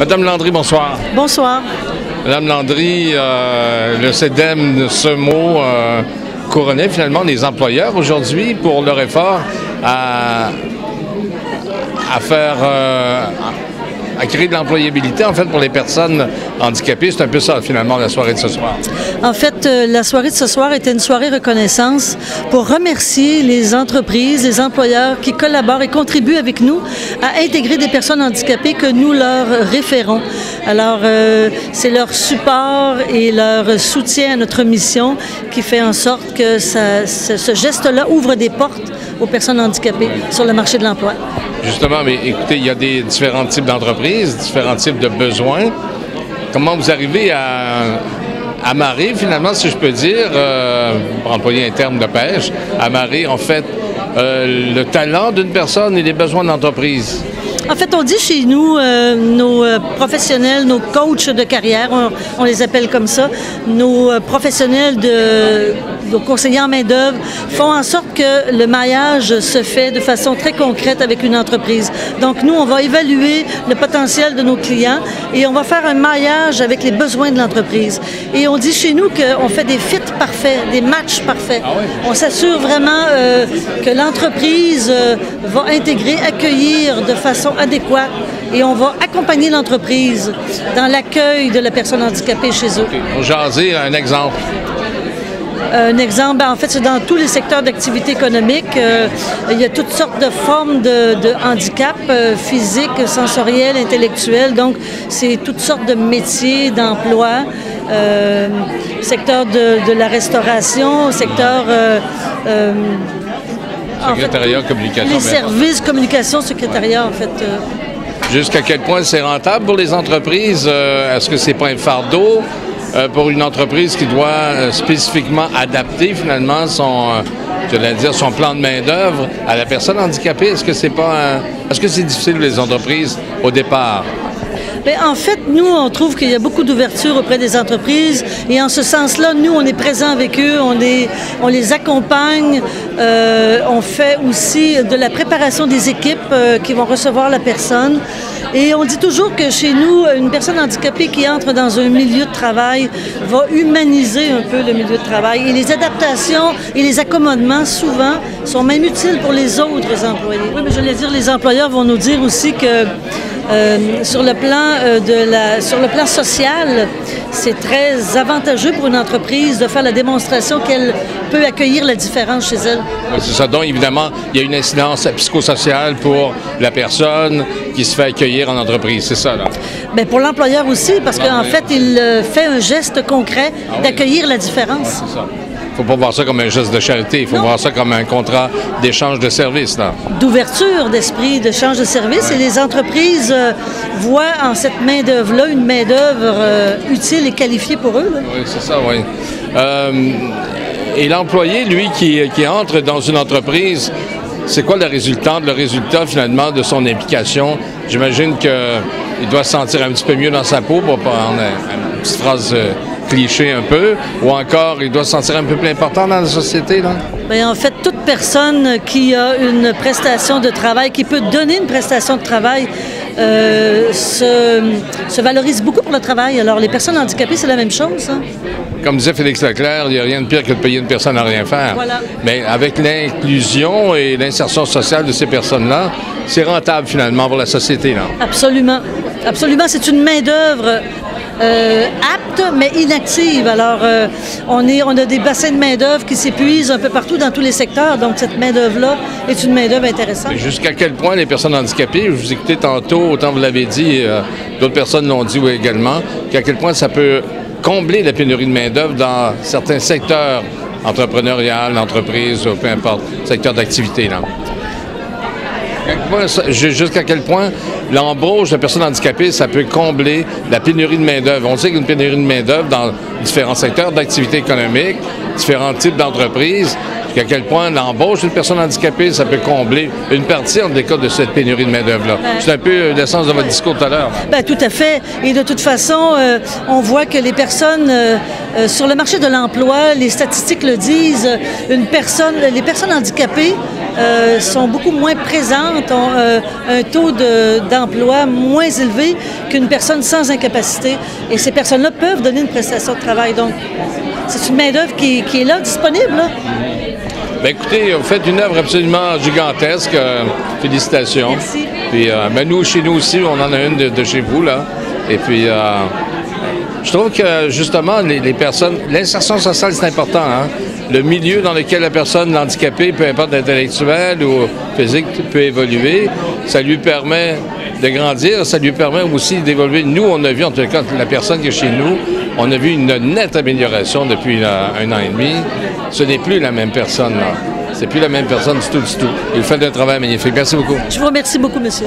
Madame Landry, bonsoir. Bonsoir. Madame Landry, le CEDEM, ce mot couronnait finalement les employeurs aujourd'hui pour leur effort à créer de l'employabilité, en fait, pour les personnes handicapées. C'est un peu ça, finalement, la soirée de ce soir. En fait, la soirée de ce soir était une soirée reconnaissance pour remercier les entreprises, les employeurs qui collaborent et contribuent avec nous à intégrer des personnes handicapées que nous leur référons. Alors, c'est leur support et leur soutien à notre mission qui fait en sorte que ce geste-là ouvre des portes aux personnes handicapées sur le marché de l'emploi. Justement, mais écoutez, il y a des différents types d'entreprises, différents types de besoins. Comment vous arrivez à marrer, finalement, si je peux dire, pour employer un terme de pêche, à marrer, en fait, le talent d'une personne et les besoins de l'entreprise? En fait, on dit chez nous, nos professionnels, nos coachs de carrière, on les appelle comme ça, nos professionnels nos conseillers en main-d'œuvre font en sorte que le maillage se fait de façon très concrète avec une entreprise. Donc, nous, on va évaluer le potentiel de nos clients et on va faire un maillage avec les besoins de l'entreprise. Et on dit chez nous qu'on fait des fits parfaits, des matchs parfaits. Ah oui. On s'assure vraiment que l'entreprise va intégrer, accueillir de façon adéquate et on va accompagner l'entreprise dans l'accueil de la personne handicapée chez eux. Okay. Pour jaser, un exemple. Un exemple, en fait, c'est dans tous les secteurs d'activité économique. Il y a toutes sortes de formes de handicap, physique, sensoriel, intellectuel. Donc, c'est toutes sortes de métiers, d'emploi. Secteur de la restauration, secteur... secrétariat, en fait, communication. Les services, communication, secrétariat, en fait. Jusqu'à quel point c'est rentable pour les entreprises? Est-ce que c'est pas un fardeau pour une entreprise qui doit spécifiquement adapter finalement son plan de main-d'œuvre à la personne handicapée? Est-ce que c'est difficile pour les entreprises au départ? Bien, en fait, nous, on trouve qu'il y a beaucoup d'ouverture auprès des entreprises et en ce sens-là, nous, on est présents avec eux, on les accompagne, on fait aussi de la préparation des équipes qui vont recevoir la personne. Et on dit toujours que chez nous, une personne handicapée qui entre dans un milieu de travail va humaniser un peu le milieu de travail. Et les adaptations et les accommodements, souvent, sont même utiles pour les autres employés. Oui, mais je voulais dire, les employeurs vont nous dire aussi que sur le plan social, c'est très avantageux pour une entreprise de faire la démonstration qu'elle peut accueillir la différence chez elle. Oui, c'est ça. Donc, évidemment, il y a une incidence psychosociale pour la personne qui se fait accueillir en entreprise. C'est ça, là? Bien, pour l'employeur aussi, parce qu'en fait, il fait un geste concret d'accueillir la différence. Oui, c'est ça. Il ne faut pas voir ça comme un geste de charité, il faut voir ça comme un contrat d'échange de services. D'ouverture d'esprit, d'échange de services. Ouais. Et les entreprises voient en cette main-d'œuvre-là une main-d'œuvre utile et qualifiée pour eux. Là. Oui, c'est ça, oui. Et l'employé, lui, qui entre dans une entreprise, c'est quoi le résultat finalement de son implication? J'imagine qu'il doit se sentir un petit peu mieux dans sa peau, pour prendre une petite phrase cliché un peu, ou encore il doit se sentir un peu plus important dans la société, là? Bien, en fait, toute personne qui a une prestation de travail, qui peut donner une prestation de travail, se valorise beaucoup pour le travail. Alors, les personnes handicapées, c'est la même chose. Hein? Comme disait Félix Leclerc, il n'y a rien de pire que de payer une personne à rien faire. Voilà. Mais avec l'inclusion et l'insertion sociale de ces personnes-là, c'est rentable finalement pour la société, là. Absolument. Absolument. C'est une main-d'œuvre apte, mais inactive. Alors, on a des bassins de main-d'œuvre qui s'épuisent un peu partout dans tous les secteurs. Donc, cette main-d'œuvre-là est une main-d'œuvre intéressante. Jusqu'à quel point les personnes handicapées, je vous écoutais tantôt, autant vous l'avez dit, d'autres personnes l'ont dit également, qu'à quel point ça peut combler la pénurie de main-d'œuvre dans certains secteurs entrepreneurial, entreprise, peu importe, secteur d'activité, là. Jusqu'à quel point l'embauche de personnes handicapées, ça peut combler la pénurie de main-d'œuvre. On sait qu'il y a une pénurie de main-d'œuvre dans différents secteurs d'activité économique, différents types d'entreprises, à quel point l'embauche d'une personne handicapée, ça peut combler une partie, en des cas, de cette pénurie de main-d'œuvre-là. C'est un peu l'essence de votre discours tout à l'heure. Bien, tout à fait. Et de toute façon, on voit que les personnes sur le marché de l'emploi, les statistiques le disent, les personnes handicapées sont beaucoup moins présentes, ont un taux d'emploi moins élevé qu'une personne sans incapacité. Et ces personnes-là peuvent donner une prestation de travail. Donc, c'est une main-d'œuvre qui est là, disponible. Là. Bien, écoutez, vous faites une œuvre absolument gigantesque. Félicitations. Merci. Puis, nous, chez nous aussi, on en a une de chez vous, là. Et puis, je trouve que, justement, les personnes... L'insertion sociale, c'est important, hein? Le milieu dans lequel la personne handicapée, peu importe intellectuelle ou physique, peut évoluer, ça lui permet de grandir, ça lui permet aussi d'évoluer. Nous, on a vu, en tout cas, la personne qui est chez nous, on a vu une nette amélioration depuis 1 an et demi. Ce n'est plus la même personne, là. C'est plus la même personne du tout, du tout. Il fait un travail magnifique. Merci beaucoup. Je vous remercie beaucoup, monsieur.